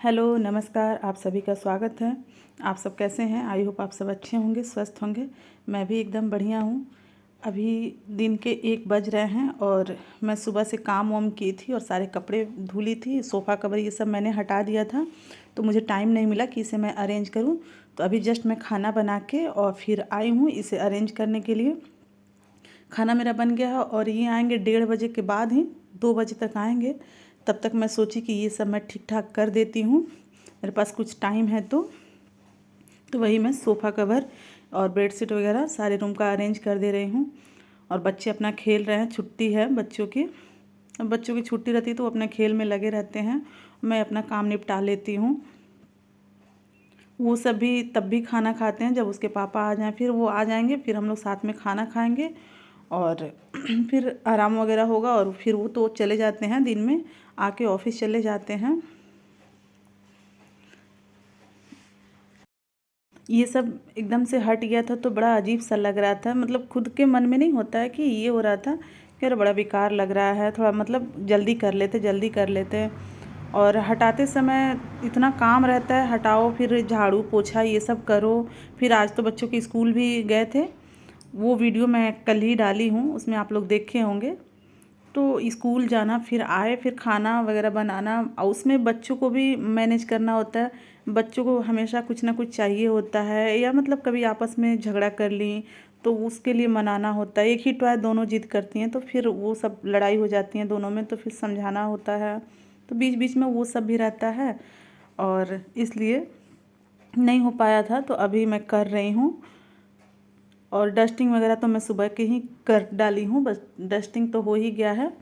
Hello नमस्कार, आप सभी का स्वागत है। आप सब कैसे हैं? आई होप आप सब अच्छे होंगे, स्वस्थ होंगे। मैं भी एकदम बढ़िया हूँ। अभी दिन के 1 बज रहे हैं और मैं सुबह से काम वाम की थी और सारे कपड़े धुली थी, सोफ़ा कवर ये सब मैंने हटा दिया था, तो मुझे टाइम नहीं मिला कि इसे मैं अरेंज करूँ। तो अभी जस्ट मैं खाना बना के और फिर आई हूँ इसे अरेंज करने के लिए। खाना मेरा बन गया है और ये आएंगे 1:30 बजे के बाद ही, 2 बजे तक आएंगे। तब तक मैं सोची कि ये सब मैं ठीक ठाक कर देती हूँ, मेरे पास कुछ टाइम है तो वही मैं सोफ़ा कवर और बेडशीट वगैरह सारे रूम का अरेंज कर दे रही हूँ। और बच्चे अपना खेल रहे हैं, छुट्टी है बच्चों की। अब बच्चों की छुट्टी रहती है तो वो अपने खेल में लगे रहते हैं, मैं अपना काम निपटा लेती हूँ। वो सब भी तब भी खाना खाते हैं जब उसके पापा आ जाएं, फिर वो आ जाएंगे, फिर हम लोग साथ में खाना खाएंगे और फिर आराम वगैरह होगा। और फिर वो तो चले जाते हैं, दिन में आके ऑफिस चले जाते हैं। ये सब एकदम से हट गया था तो बड़ा अजीब सा लग रहा था, मतलब खुद के मन में नहीं होता है कि ये हो रहा था कि यार बड़ा बेकार लग रहा है, थोड़ा मतलब जल्दी कर लेते। और हटाते समय इतना काम रहता है, हटाओ फिर झाड़ू पोछा ये सब करो। फिर आज तो बच्चों के स्कूल भी गए थे, वो वीडियो मैं कल ही डाली हूँ, उसमें आप लोग देखे होंगे। तो स्कूल जाना, फिर आए, फिर खाना वगैरह बनाना और उसमें बच्चों को भी मैनेज करना होता है। बच्चों को हमेशा कुछ ना कुछ चाहिए होता है, या मतलब कभी आपस में झगड़ा कर ली तो उसके लिए मनाना होता है। एक ही टॉय दोनों जिद करती हैं तो फिर वो सब लड़ाई हो जाती है दोनों में, तो फिर समझाना होता है, तो बीच बीच में वो सब भी रहता है और इसलिए नहीं हो पाया था। तो अभी मैं कर रही हूँ और डस्टिंग वगैरह तो मैं सुबह के ही कर डाली हूँ, बस डस्टिंग तो हो ही गया है।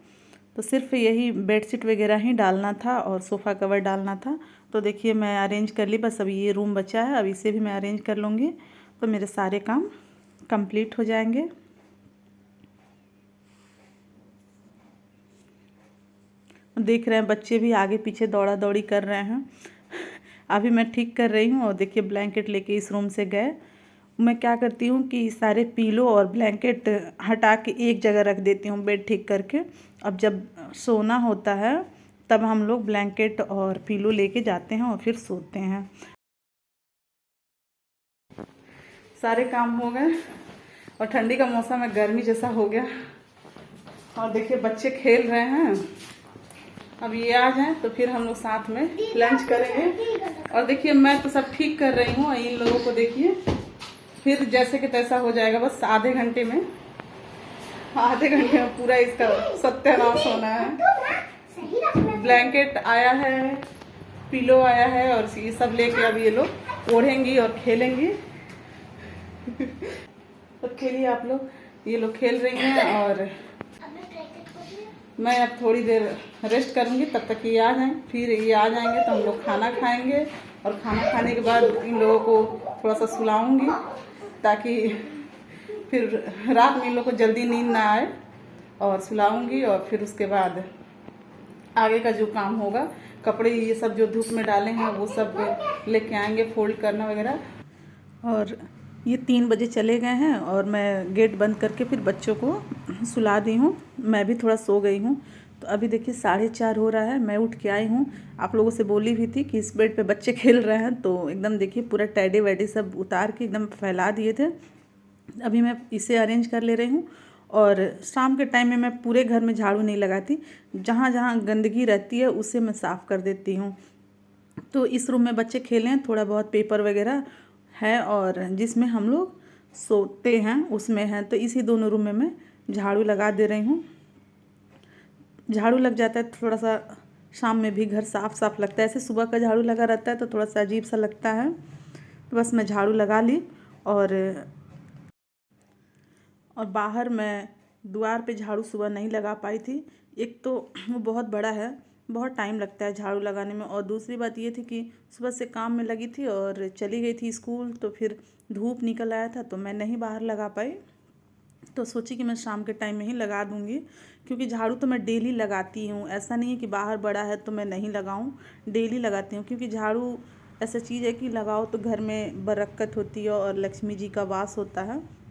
तो सिर्फ यही बेडशीट वगैरह ही डालना था और सोफ़ा कवर डालना था। तो देखिए मैं अरेंज कर ली, बस अभी ये रूम बचा है, अब इसे भी मैं अरेंज कर लूँगी तो मेरे सारे काम कंप्लीट हो जाएंगे। देख रहे हैं बच्चे भी आगे पीछे दौड़ा दौड़ी कर रहे हैं। अभी मैं ठीक कर रही हूँ और देखिए ब्लैंकेट लेके इस रूम से गए। मैं क्या करती हूँ कि सारे पीलो और ब्लैंकेट हटा के एक जगह रख देती हूँ बेड ठीक करके। अब जब सोना होता है तब हम लोग ब्लैंकेट और पीलो लेके जाते हैं और फिर सोते हैं। सारे काम हो गए और ठंडी का मौसम है, गर्मी जैसा हो गया। और देखिए बच्चे खेल रहे हैं, अब ये आ जाएं तो फिर हम लोग साथ में लंच करेंगे। और देखिए मैं तो सब ठीक कर रही हूँ, इन लोगों को देखिए, फिर जैसे कि तैसा हो जाएगा, बस आधे घंटे में पूरा इसका सत्यानाश होना है। ब्लैंकेट आया है, पिलो आया है और ये सब लेके अब ये लोग ओढ़ेंगी और खेलेंगी। तो खेलिए आप लोग, ये लोग खेल रही हैं और मैं अब थोड़ी देर रेस्ट करूंगी, तब तक ये आ जाएं। फिर ये आ जाएंगे तो हम लोग खाना खाएंगे और खाना खाने के बाद इन लोगों को थोड़ा सा सुलाऊंगी ताकि फिर रात में इन लोग को जल्दी नींद ना आए, और सुलाऊंगी। और फिर उसके बाद आगे का जो काम होगा, कपड़े ये सब जो धूप में डाले हैं वो सब लेके आएंगे, फोल्ड करना वगैरह। और ये 3 बजे चले गए हैं और मैं गेट बंद करके फिर बच्चों को सुला दी हूँ, मैं भी थोड़ा सो गई हूँ। तो अभी देखिए 4:30 हो रहा है, मैं उठ के आई हूँ। आप लोगों से बोली भी थी कि इस बेड पे बच्चे खेल रहे हैं, तो एकदम देखिए पूरा टैडी वैडी सब उतार के एकदम फैला दिए थे। अभी मैं इसे अरेंज कर ले रही हूँ। और शाम के टाइम में मैं पूरे घर में झाड़ू नहीं लगाती, जहाँ जहाँ गंदगी रहती है उसे मैं साफ़ कर देती हूँ। तो इस रूम में बच्चे खेलें, थोड़ा बहुत पेपर वगैरह है और जिसमें हम लोग सोते हैं उसमें है, तो इसी दोनों रूम में मैं झाड़ू लगा दे रही हूँ। झाड़ू लग जाता है थोड़ा सा, शाम में भी घर साफ साफ लगता है। ऐसे सुबह का झाड़ू लगा रहता है तो थोड़ा सा अजीब सा लगता है, तो बस मैं झाड़ू लगा ली। और बाहर मैं द्वार पे झाड़ू सुबह नहीं लगा पाई थी, एक तो वो बहुत बड़ा है, बहुत टाइम लगता है झाड़ू लगाने में, और दूसरी बात ये थी कि सुबह से काम में लगी थी और चली गई थी स्कूल, तो फिर धूप निकल आया था तो मैं नहीं बाहर लगा पाई। तो सोची कि मैं शाम के टाइम में ही लगा दूंगी, क्योंकि झाड़ू तो मैं डेली लगाती हूँ, ऐसा नहीं है कि बाहर बड़ा है तो मैं नहीं लगाऊँ, डेली लगाती हूँ। क्योंकि झाड़ू ऐसा चीज़ है कि लगाओ तो घर में बरकत होती है और लक्ष्मी जी का वास होता है,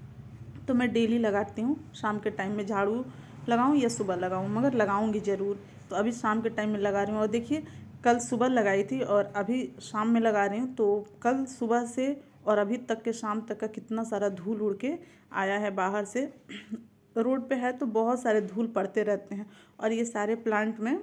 तो मैं डेली लगाती हूँ। शाम के टाइम में झाड़ू लगाऊँ या सुबह लगाऊँ, मगर लगाऊँगी ज़रूर। तो अभी शाम के टाइम में लगा रही हूँ। और देखिए कल सुबह लगाई थी और अभी शाम में लगा रही हूँ। तो कल सुबह से और अभी तक के शाम तक का कितना सारा धूल उड़ के आया है बाहर से। रोड पे है तो बहुत सारे धूल पड़ते रहते हैं। और ये सारे प्लांट में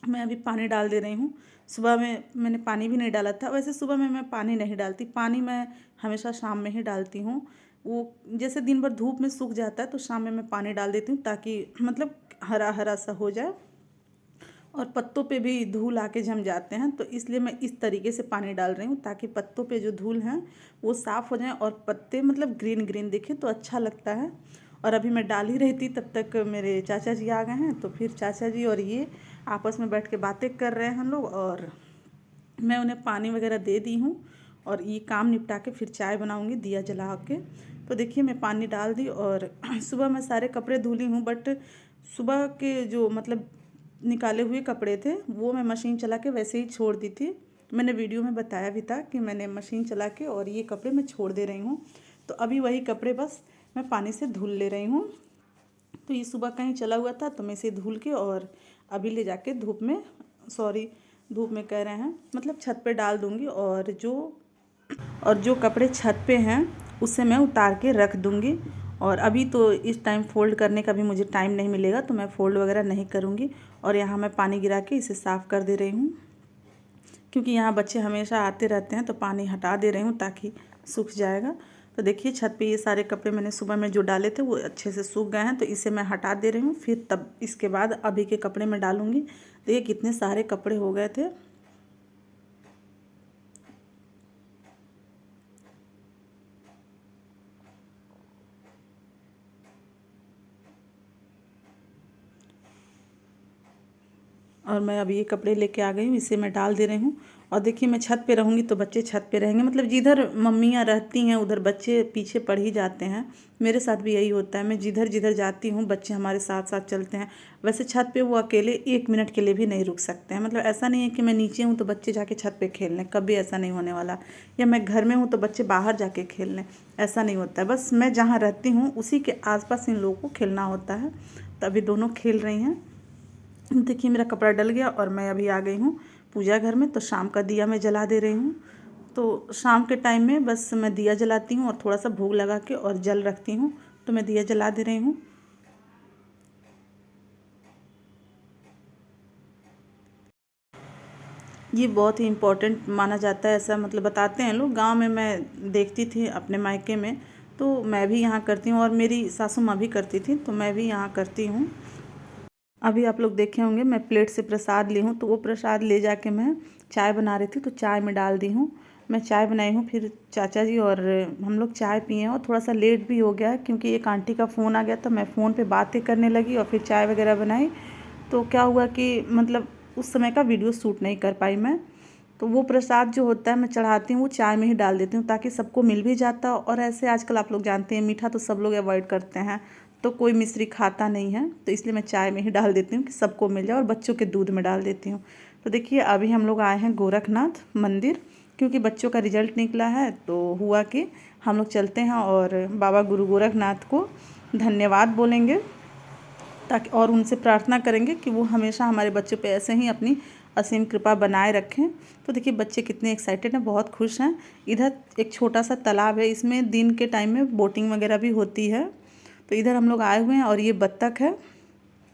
मैं अभी पानी डाल दे रही हूँ। सुबह में मैंने पानी भी नहीं डाला था। वैसे सुबह में मैं पानी नहीं डालती, पानी मैं हमेशा शाम में ही डालती हूँ। वो जैसे दिन भर धूप में सूख जाता है तो शाम में मैं पानी डाल देती हूँ, ताकि मतलब हरा हरा सा हो जाए। और पत्तों पे भी धूल आके जम जाते हैं, तो इसलिए मैं इस तरीके से पानी डाल रही हूँ, ताकि पत्तों पे जो धूल हैं वो साफ़ हो जाए और पत्ते मतलब ग्रीन ग्रीन दिखे तो अच्छा लगता है। और अभी मैं डाल ही रही थी तब तक मेरे चाचा जी आ गए हैं। तो फिर चाचा जी और ये आपस में बैठ के बातें कर रहे हैं हम लोग, और मैं उन्हें पानी वगैरह दे दी हूँ। और ये काम निपटा के फिर चाय बनाऊँगी दिया जला के। तो देखिए मैं पानी डाल दी और सुबह मैं सारे कपड़े धुली हूँ, बट सुबह के जो मतलब निकाले हुए कपड़े थे वो मैं मशीन चला के वैसे ही छोड़ दी थी। मैंने वीडियो में बताया भी था कि मैंने मशीन चला के और ये कपड़े मैं छोड़ दे रही हूँ। तो अभी वही कपड़े बस मैं पानी से धुल ले रही हूँ। तो ये सुबह कहीं चला हुआ था तो मैं इसे धुल के और अभी ले जाके धूप में कह रहे हैं मतलब छत पे डाल दूँगी। और जो कपड़े छत पे हैं उसे मैं उतार के रख दूँगी। और अभी तो इस टाइम फ़ोल्ड करने का भी मुझे टाइम नहीं मिलेगा, तो मैं फ़ोल्ड वगैरह नहीं करूँगी। और यहाँ मैं पानी गिरा के इसे साफ़ कर दे रही हूँ, क्योंकि यहाँ बच्चे हमेशा आते रहते हैं, तो पानी हटा दे रही हूँ ताकि सूख जाएगा। तो देखिए छत पे ये सारे कपड़े मैंने सुबह में जो डाले थे वो अच्छे से सूख गए हैं, तो इसे मैं हटा दे रही हूँ। फिर तब इसके बाद अभी के कपड़े मैं डालूँगी। देखिए कितने सारे कपड़े हो गए थे। और मैं अभी ये कपड़े लेके आ गई हूँ, इसे मैं डाल दे रही हूँ। और देखिए मैं छत पे रहूँगी तो बच्चे छत पे रहेंगे, मतलब जिधर मम्मियाँ रहती हैं उधर बच्चे पीछे पड़ ही जाते हैं। मेरे साथ भी यही होता है, मैं जिधर जिधर जाती हूँ बच्चे हमारे साथ साथ चलते हैं। वैसे छत पे वो अकेले 1 मिनट के लिए भी नहीं रुक सकते हैं। मतलब ऐसा नहीं है कि मैं नीचे हूँ तो बच्चे जाके छत पे खेल लें, कभी ऐसा नहीं होने वाला। या मैं घर में हूँ तो बच्चे बाहर जाके खेल लें, ऐसा नहीं होता है। बस मैं जहाँ रहती हूँ उसी के आसपास इन लोगों को खेलना होता है। तो अभी दोनों खेल रही हैं। देखिए मेरा कपड़ा डल गया और मैं अभी आ गई हूँ पूजा घर में। तो शाम का दिया मैं जला दे रही हूँ। तो शाम के टाइम में बस मैं दिया जलाती हूँ और थोड़ा सा भोग लगा के और जल रखती हूँ। तो मैं दिया जला दे रही हूँ। ये बहुत ही इम्पोर्टेंट माना जाता है, ऐसा मतलब बताते हैं लोग। गांव में मैं देखती थी अपने मायके में, तो मैं भी यहाँ करती हूँ और मेरी सासू माँ भी करती थी, तो मैं भी यहाँ करती हूँ। अभी आप लोग देखे होंगे मैं प्लेट से प्रसाद ली हूँ, तो वो प्रसाद ले जाके मैं चाय बना रही थी तो चाय में डाल दी हूँ। मैं चाय बनाई हूँ, फिर चाचा जी और हम लोग चाय पिए हैं। और थोड़ा सा लेट भी हो गया है क्योंकि एक आंटी का फ़ोन आ गया, तो मैं फ़ोन पे बातें करने लगी और फिर चाय वगैरह बनाई। तो क्या हुआ कि मतलब उस समय का वीडियो शूट नहीं कर पाई मैं। तो वो प्रसाद जो होता है मैं चढ़ाती हूँ वो चाय में ही डाल देती हूँ, ताकि सबको मिल भी जाता। और ऐसे आजकल आप लोग जानते हैं मीठा तो सब लोग अवॉइड करते हैं, तो कोई मिश्री खाता नहीं है, तो इसलिए मैं चाय में ही डाल देती हूँ कि सबको मिल जाए। और बच्चों के दूध में डाल देती हूँ। तो देखिए अभी हम लोग आए हैं गोरखनाथ मंदिर, क्योंकि बच्चों का रिजल्ट निकला है। तो हुआ कि हम लोग चलते हैं और बाबा गुरु गोरखनाथ को धन्यवाद बोलेंगे, ताकि और उनसे प्रार्थना करेंगे कि वो हमेशा हमारे बच्चों पे ऐसे ही अपनी असीम कृपा बनाए रखें। तो देखिए बच्चे कितने एक्साइटेड हैं, बहुत खुश हैं। इधर एक छोटा सा तालाब है, इसमें दिन के टाइम में बोटिंग वगैरह भी होती है। तो इधर हम लोग आए हुए हैं और ये बत्तख है।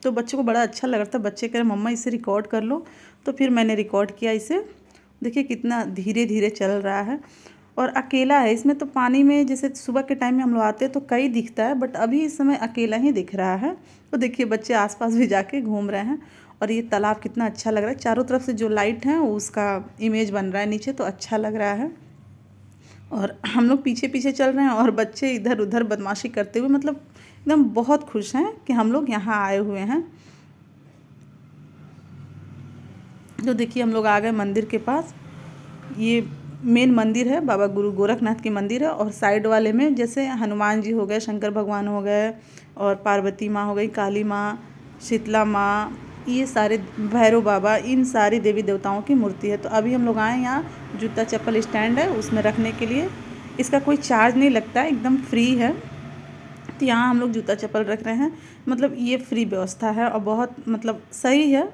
तो बच्चों को बड़ा अच्छा लग रहा था, बच्चे कह रहे मम्मा इसे रिकॉर्ड कर लो। तो फिर मैंने रिकॉर्ड किया इसे। देखिए कितना धीरे धीरे चल रहा है और अकेला है इसमें। तो पानी में जैसे सुबह के टाइम में हम लोग आते हैं तो कई दिखता है, बट अभी इस समय अकेला ही दिख रहा है। तो देखिए बच्चे आसपास भी जाके घूम रहे हैं। और ये तालाब कितना अच्छा लग रहा है, चारों तरफ से जो लाइट है उसका इमेज बन रहा है नीचे, तो अच्छा लग रहा है। और हम लोग पीछे पीछे चल रहे हैं और बच्चे इधर उधर बदमाशी करते हुए मतलब एकदम बहुत खुश हैं कि हम लोग यहाँ आए हुए हैं। तो देखिए हम लोग आ गए मंदिर के पास। ये मेन मंदिर है, बाबा गुरु गोरखनाथ की मंदिर है। और साइड वाले में जैसे हनुमान जी हो गए, शंकर भगवान हो गए, और पार्वती माँ हो गई, काली माँ, शीतला माँ, ये सारे भैरव बाबा, इन सारी देवी देवताओं की मूर्ति है। तो अभी हम लोग आए यहाँ, जूता चप्पल स्टैंड है उसमें रखने के लिए। इसका कोई चार्ज नहीं लगता है, एकदम फ्री है। तो यहाँ हम लोग जूता चप्पल रख रहे हैं, मतलब ये फ्री व्यवस्था है और बहुत मतलब सही है।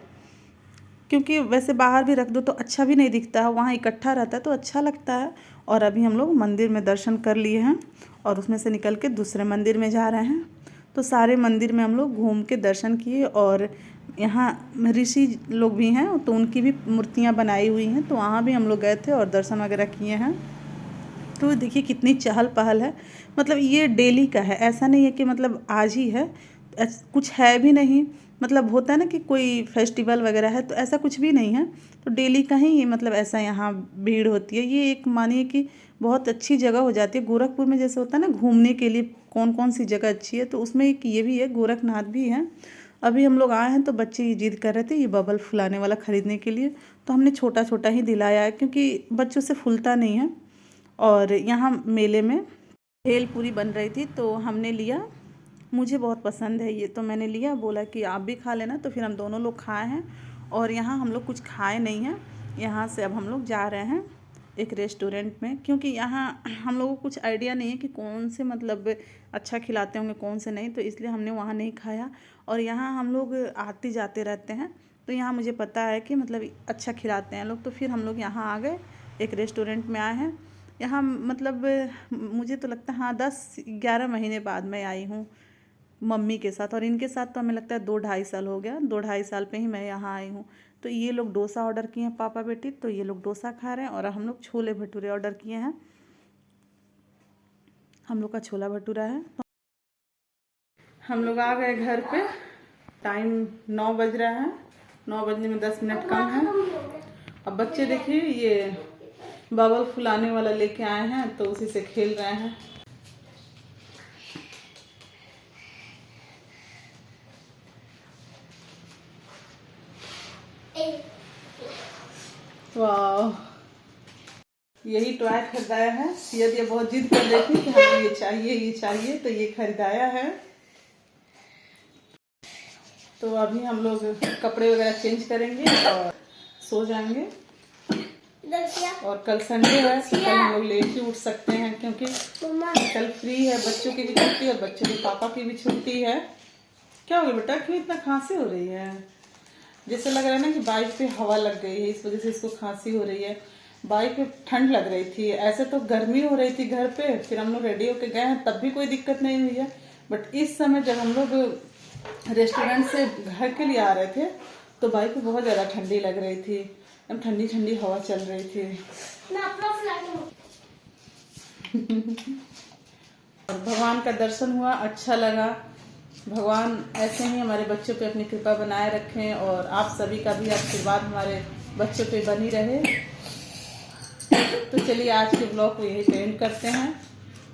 क्योंकि वैसे बाहर भी रख दो तो अच्छा भी नहीं दिखता है, वहाँ इकट्ठा रहता है तो अच्छा लगता है। और अभी हम लोग मंदिर में दर्शन कर लिए हैं और उसमें से निकल के दूसरे मंदिर में जा रहे हैं। तो सारे मंदिर में हम लोग घूम के दर्शन किए और यहाँ ऋषि लोग भी हैं तो उनकी भी मूर्तियाँ बनाई हुई हैं, तो वहाँ भी हम लोग गए थे और दर्शन वगैरह किए हैं। तो देखिए कितनी चहल पहल है, मतलब ये डेली का है, ऐसा नहीं है कि मतलब आज ही है, कुछ है भी नहीं। मतलब होता है ना कि कोई फेस्टिवल वगैरह है, तो ऐसा कुछ भी नहीं है। तो डेली का ही मतलब ऐसा यहाँ भीड़ होती है। ये एक मानिए कि बहुत अच्छी जगह हो जाती है। गोरखपुर में जैसे होता है ना घूमने के लिए कौन कौन सी जगह अच्छी है, तो उसमें एक ये भी है, गोरखनाथ भी है। अभी हम लोग आए हैं तो बच्चे ये जिद कर रहे थे ये बबल फुलाने वाला ख़रीदने के लिए, तो हमने छोटा छोटा ही दिलाया है क्योंकि बच्चों से फूलता नहीं है। और यहाँ मेले में भेल पूरी बन रही थी तो हमने लिया, मुझे बहुत पसंद है ये, तो मैंने लिया, बोला कि आप भी खा लेना, तो फिर हम दोनों लोग खाए हैं। और यहाँ हम लोग कुछ खाए नहीं हैं, यहाँ से अब हम लोग जा रहे हैं एक रेस्टोरेंट में, क्योंकि यहाँ हम लोगों को कुछ आइडिया नहीं है कि कौन से मतलब अच्छा खिलाते होंगे कौन से नहीं, तो इसलिए हमने वहाँ नहीं खाया। और यहाँ हम लोग आते जाते रहते हैं तो यहाँ मुझे पता है कि मतलब अच्छा खिलाते हैं लोग, तो फिर हम लोग यहाँ आ गए, एक रेस्टोरेंट में आए हैं। यहाँ मतलब मुझे तो लगता है हाँ 10-11 महीने बाद मैं आई हूँ मम्मी के साथ, और इनके साथ तो हमें लगता है 2-2.5 साल हो गया, 2-2.5 साल पे ही मैं यहाँ आई हूँ। तो ये लोग डोसा ऑर्डर किए हैं पापा बेटी, तो ये लोग डोसा खा रहे हैं और हम लोग छोले भटूरे ऑर्डर किए हैं। हम लोग का छोला भटूरा है। तो हम लोग आ गए घर पे, टाइम 9 बज रहा है, 9 बजने में 10 मिनट कम है। अब बच्चे देखिए ये बबल फुलाने वाला लेके आए हैं तो उसी से खेल रहे हैं। वाह, यही टॉय खरीदाया है। ये बहुत जिद कर रही थी कि हमें ये चाहिए, तो ये खरीदाया है। तो अभी हम लोग कपड़े वगैरह चेंज करेंगे और सो जाएंगे। और कल संडे है तो कल हम लोग लेट ही उठ सकते हैं क्योंकि कल फ्री है, बच्चों की भी छुट्टी और बच्चों के पापा की भी छुट्टी है। क्या हो गया बेटा, क्यों इतना खांसी हो रही है? जैसे लग रहा है ना कि बाइक पे हवा लग गई है, इस वजह से इसको खांसी हो रही है। बाइक पे ठंड लग रही थी, ऐसे तो गर्मी हो रही थी घर पे, फिर हम लोग रेडी होके गए हैं तब भी कोई दिक्कत नहीं हुई है। बट इस समय जब हम लोग रेस्टोरेंट से घर के लिए आ रहे थे तो बाइक पे बहुत ज़्यादा ठंडी लग रही थी, एकदम ठंडी ठंडी हवा चल रही थी। और भगवान का दर्शन हुआ, अच्छा लगा। भगवान ऐसे ही हमारे बच्चों पे अपनी कृपा बनाए रखें और आप सभी का भी आशीर्वाद हमारे बच्चों पे बनी रहे। तो चलिए आज के ब्लॉग को यही एंड करते हैं।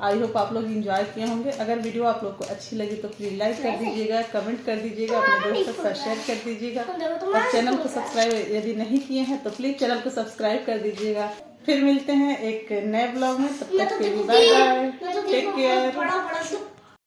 आई होप आप लोग एंजॉय किए होंगे। अगर वीडियो आप लोग को अच्छी लगी तो प्लीज़ लाइक कर दीजिएगा, कमेंट कर दीजिएगा, अपने दोस्तों के साथ शेयर कर दीजिएगा और चैनल को सब्सक्राइब यदि नहीं किए हैं तो प्लीज़ चैनल को सब्सक्राइब कर दीजिएगा। फिर मिलते हैं एक नए ब्लॉग में, तब तक के लिए बाय बाय, टेक केयर।